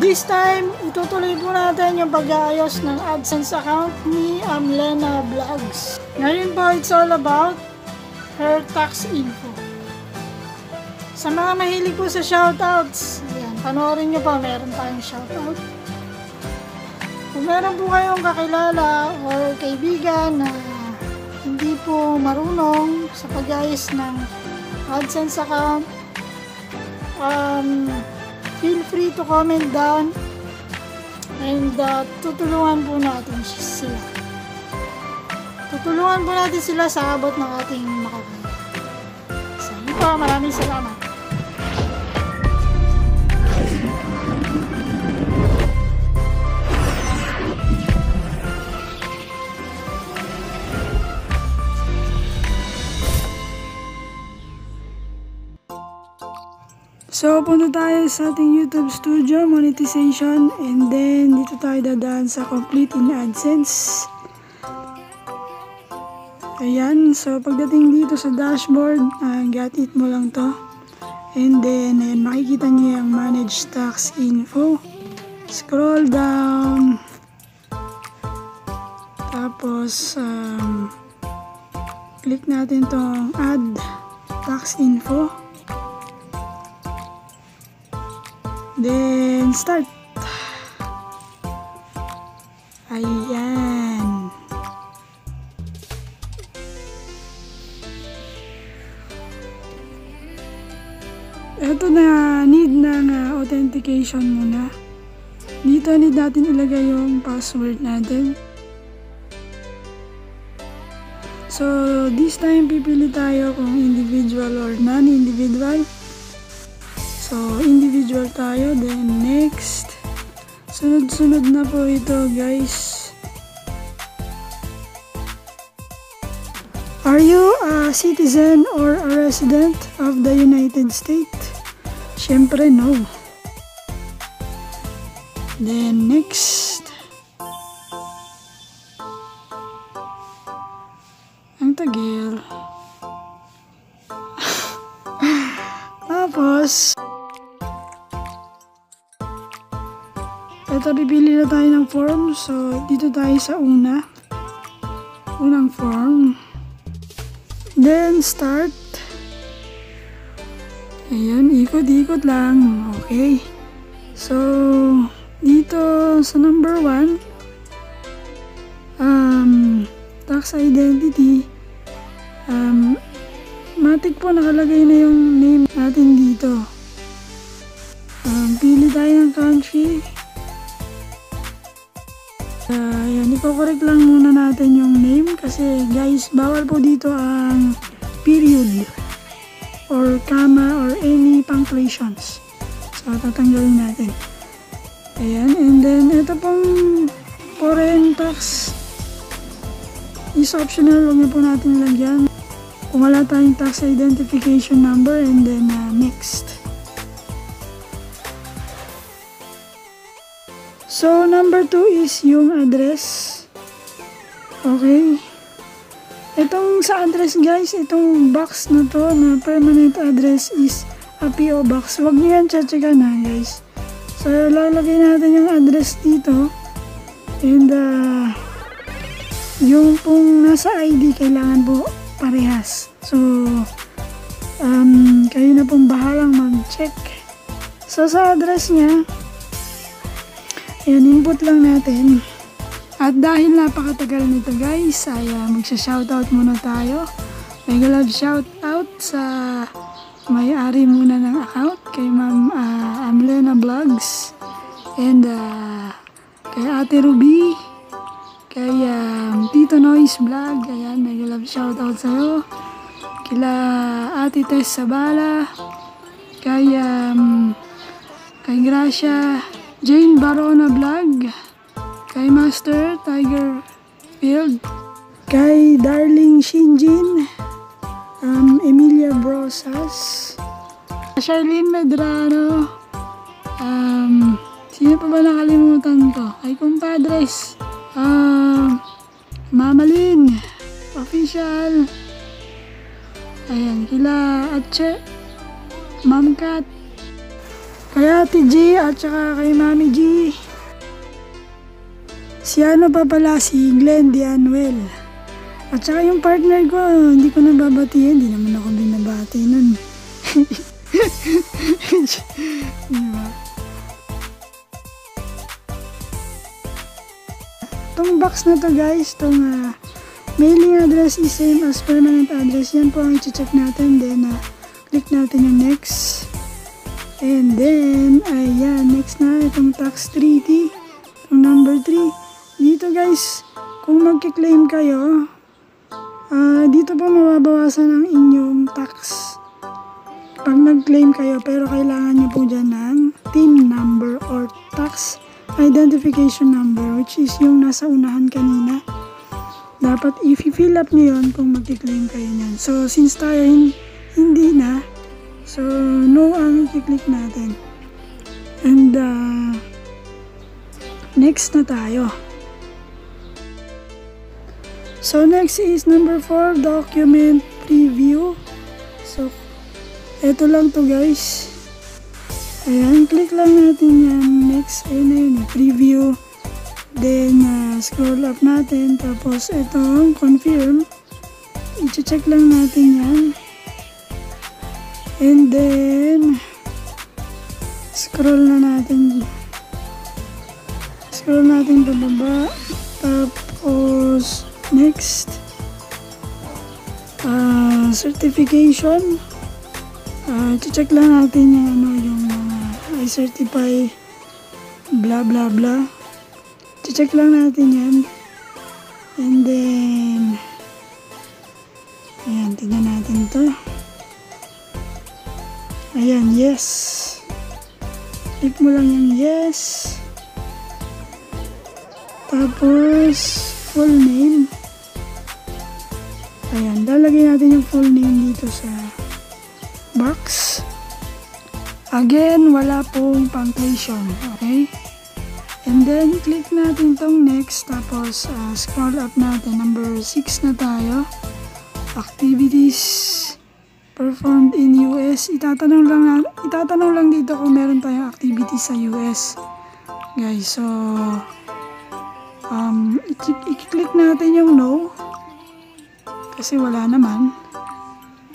This time, itutuloy po natin yung pag-aayos ng AdSense account ni Amlena Vlogs. Ngayon po, it's all about her tax info. Sa mga mahilig po sa shoutouts, ayan, panoorin nyo pa, meron tayong shoutout. Kung meron po kayong kakilala or kaibigan na hindi po marunong sa pag-ayos ng AdSense account, feel free to comment down and tutulungan po natin sila. Tutulungan po natin sila sa abot ng ating makakaya. So, yun po, maraming salamat. So, punta tayo sa ating YouTube studio, monetization, and then dito tayo dadaan sa complete in AdSense. Ayan, so pagdating dito sa dashboard, get it mo lang to. And then, ayan, makikita niyo yung manage tax info. Scroll down. Tapos, click natin tong add tax info. Then, start. Ayan. Ito na, need ng authentication muna. Dito, need natin ilagay yung password natin. So, this time, pipili tayo kung individual or non-individual. So, individual tayo, then next. Sunod-sunod na po ito, guys. Are you a citizen or a resident of the United States? Syempre, no. Then next. Ang tagil. Tapos, ito, pipili na tayo ng form. So, dito tayo sa unang form. Then, start. Ayan, ikot-ikot lang. Okay. So, dito sa number 1, tax identity. Matik po nakalagay na yung name natin dito. Pili tayo ng country. Ayan, i-correct lang muna natin yung name kasi guys, bawal po dito ang period or comma or any punctuations. So, tatanggalin natin. Ayan, and then ito pong foreign tax is optional, huwag na po natin lagyan. Kung wala tayong tax identification number, and then next. So, number 2 is yung address. Okay. Itong sa address guys, itong box na to na permanent address is a PO box. Huwag nyo yan tsatsagan na guys. So, lalagay natin yung address dito. And, yung pong nasa ID, kailangan po parehas. So, kayo na pong bahalang mag-check. So, sa address niya, ayan, input lang natin. At dahil napakatagal nito guys, ay magsha-shoutout muna tayo. Mega love shoutout sa may-ari muna ng account, kay Ma'am Amlena Vlogs. And kay Ate Ruby, kay Tito Noise Vlog. Ayan, mega love shoutout sa'yo. Kila Ate Tess Sabala, kay Gracia Jane Barona Vlog, kay Master Tiger Field, kay Darling Shinjin, Emilia Brosas, Charlene Medrano, sino pa ba nakalimutan ko? Kay kumpadres, Mama Lynn Official, ayan, kila Atche, Ma'am Kat, kay Ate G at saka kay Mami G. Si ano pa pala, si Glenn Dianuel. At saka yung partner ko, hindi ko nababatiin. Hindi naman ako binabati nun. Diba? Itong box na to guys, itong mailing address is same as permanent address. Yan po ang i-check natin. Then, click natin yung next. And then, ayan, next na itong tax treaty. Itong number 3. Dito guys, kung magkiklaim kayo, dito po mababawasan ang inyong tax pag nag-claim kayo, pero kailangan nyo po dyan ng TIN number or tax identification number, which is yung nasa unahan kanina. Dapat i-fill up nyo yun kung magkiklaim kayo nyan. So since tayo hindi na, so no ang i-click natin. And next na tayo. So next is number 4, document preview. So eto lang to guys. Ayan, click lang natin yan. Next, ayun na yun, preview. Then scroll up natin. Tapos itong confirm. I-check lang natin yan. And then scroll na natin. Scroll natin pababa. Tapos next, certification. Check lang natin yung ano, yung I certify blah blah blah. Check lang natin yan. And then ayan, tignan natin to. Ayan, yes. Click mo lang yung yes. Tapos full name. Ayan, lalagay natin yung full name dito sa box. Again, wala pong punctuation. Okay? And then, click natin tong next. Tapos, scroll up natin. Number 6 na tayo. Activities performed in US. Itatanong lang dito kung meron tayong activities sa US. Guys, so i-click natin yung no. Kasi wala naman.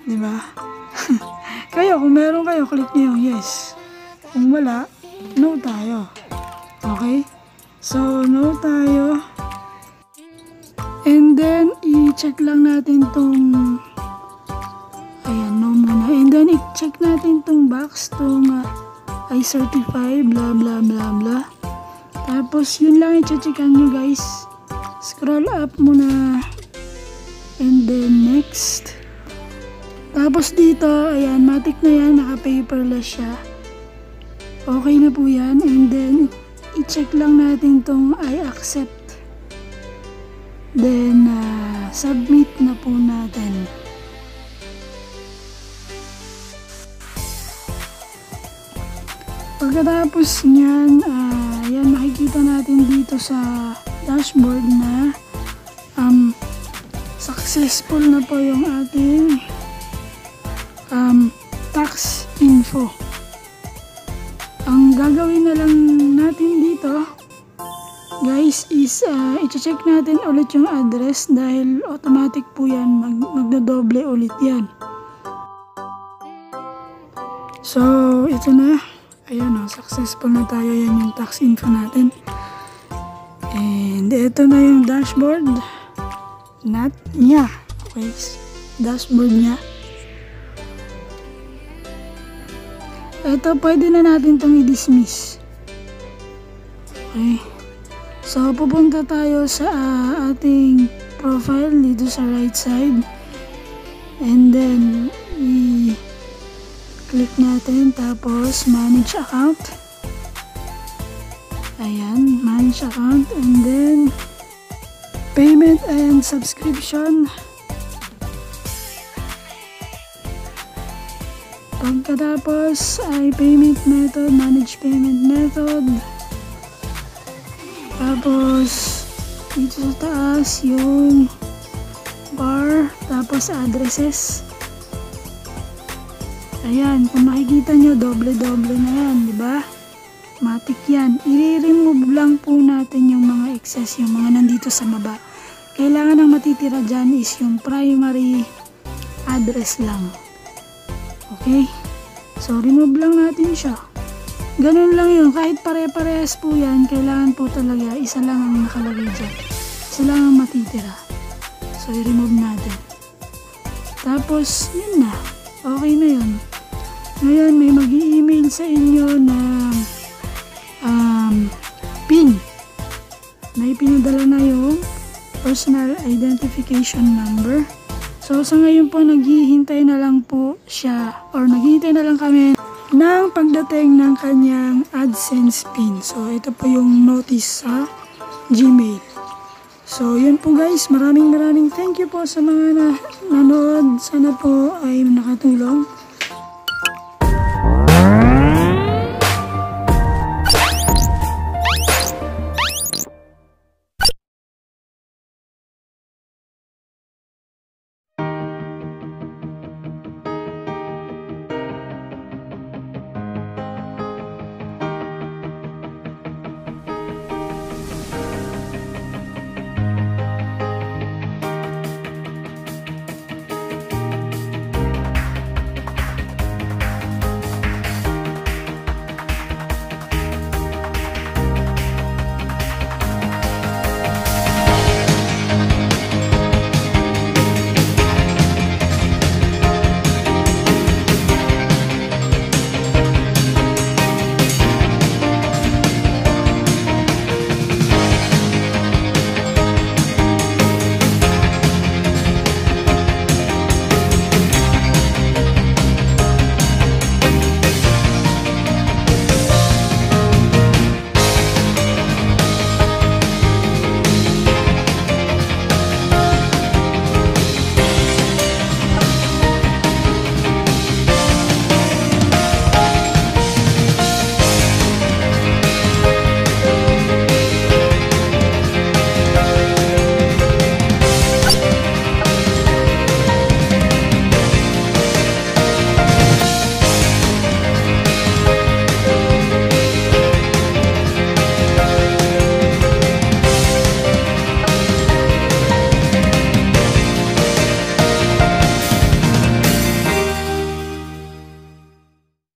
Diba? Kayo, kung meron kayo, click nyo yung yes. Kung wala, no tayo. Okay? So, no tayo. And then, i-check lang natin tong ayan, no muna. And then, i-check natin tong box, tong I certify, blah, blah, blah, blah. Tapos, yun lang i-checkan nyo guys. Scroll up muna. And then, next. Tapos dito, ayan, matik na yan, naka-paperless siya. Okay na po yan. And then, i-check lang natin tong I accept. Then, submit na po natin. Pagkatapos nyan, ayan, makikita natin dito sa dashboard na successful na po yung ating tax info. Ang gagawin na lang natin dito guys is i-check natin ulit yung address dahil automatic po yan, magdodoble ulit yan. So ito na, ayan o, successful na tayo. Yan yung tax info natin. And ito na yung dashboard niya. Okay, dashboard niya. Ito, pwede na natin itong i-dismiss. Okay. So, pupunta tayo sa ating profile dito sa right side. And then, i-click natin. Tapos, manage account. Ayan, manage account. And then, payment and subscription. Pagkatapos ay payment method, manage payment method. Tapos dito sa taas yung bar, tapos addresses. Ayan, kung makikita nyo, doble-doble na yan, di ba? Matik yan. I-remove lang po natin yung mga excess, yung mga nandito sa baba. Kailangan ang matitira dyan is yung primary address lang. Okay? So, remove lang natin siya. Ganun lang yun. Kahit pare-parehas po yan, kailangan po talaga isa lang ang nakalagay dyan. Isa lang ang matitira. So, i-remove natin. Tapos, yun na. Okay na yun. Ngayon, may mag-i-email sa inyo na PIN. May pinadala na yung personal identification number. So, sa ngayon po, naghihintay na lang po siya or naghihintay na lang kami ng pagdating ng kanyang AdSense PIN. So, ito po yung notice sa Gmail. So, yun po guys. Maraming thank you po sa mga nanood. Sana po ay nakatulong.